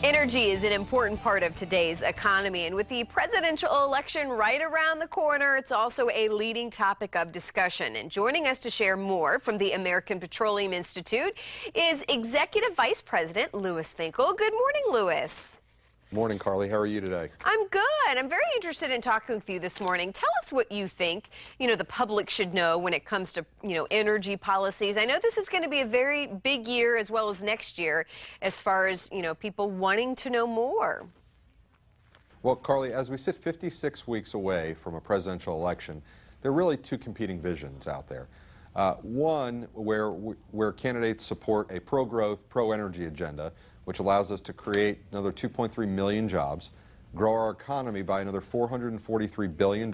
Energy is an important part of today's economy, and with the presidential election right around the corner, it's also a leading topic of discussion. And joining us to share more from the American Petroleum Institute is Executive Vice President Louis Finkel. Good morning, Louis. Morning, Carly. How are you today? I'm good. I'm very interested in talking with you this morning. Tell us what you think, the public should know when it comes to, energy policies. I know this is going to be a very big year as well as next year as far as, people wanting to know more. Well, Carly, as we sit 56 weeks away from a presidential election, there are really two competing visions out there. One where candidates support a pro-growth, pro-energy agenda, which allows us to create another 2.3 million jobs, grow our economy by another $443 billion,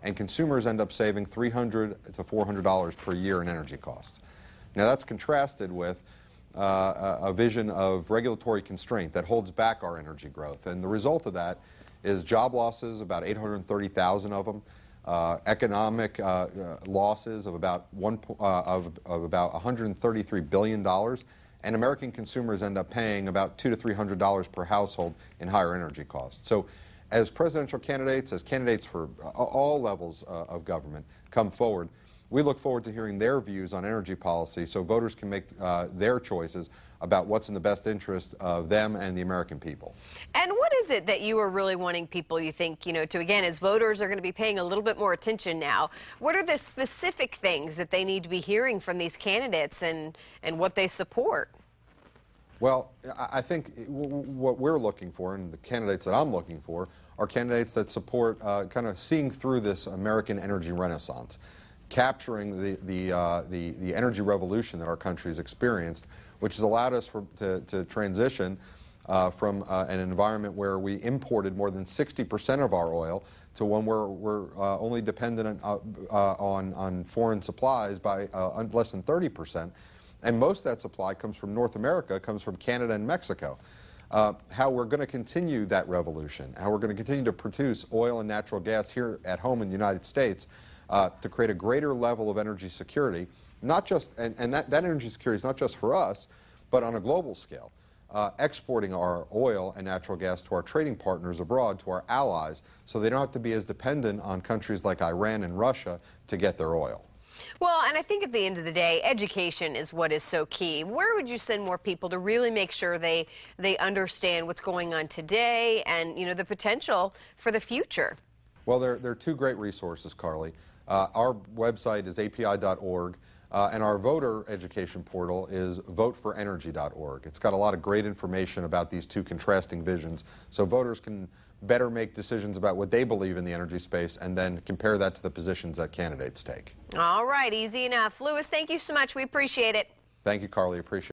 and consumers end up saving $300 to $400 per year in energy costs. Now that's contrasted with a vision of regulatory constraint that holds back our energy growth, and the result of that is job losses, about 830,000 of them, economic losses of about $133 billion, and American consumers end up paying about $200 to $300 per household in higher energy costs. So as presidential candidates, as candidates for all levels of government come forward, we look forward to hearing their views on energy policy so voters can make their choices about what's in the best interest of them and the American people. And what is it that you are really wanting people, you think, to, again, as voters are going to be paying a little bit more attention now, what are the specific things that they need to be hearing from these candidates and what they support? Well, I think what we're looking for, and the candidates that I'm looking for, are candidates that support kind of seeing through this American energy renaissance, capturing the energy revolution that our country's experienced, which has allowed us to transition from an environment where we imported more than 60% of our oil to one where we're only dependent on foreign supplies by less than 30%. And most of that supply comes from North America, comes from Canada and Mexico. How we're going to continue that revolution, how we're going to continue to produce oil and natural gas here at home in the United States to create a greater level of energy security, not just, and that energy security is not just for us, but on a global scale. Exporting our oil and natural gas to our trading partners abroad, to our allies, so they don't have to be as dependent on countries like Iran and Russia to get their oil. Well, and I think at the end of the day, education is what is so key. Where would you send more people to really make sure they understand what's going on today and, the potential for the future? Well, there are two great resources, Carly. Our website is api.org, and our voter education portal is voteforenergy.org. It's got a lot of great information about these two contrasting visions, so voters can better make decisions about what they believe in the energy space and then compare that to the positions that candidates take. All right, easy enough. Louis, thank you so much. We appreciate it. Thank you, Carly. Appreciate it.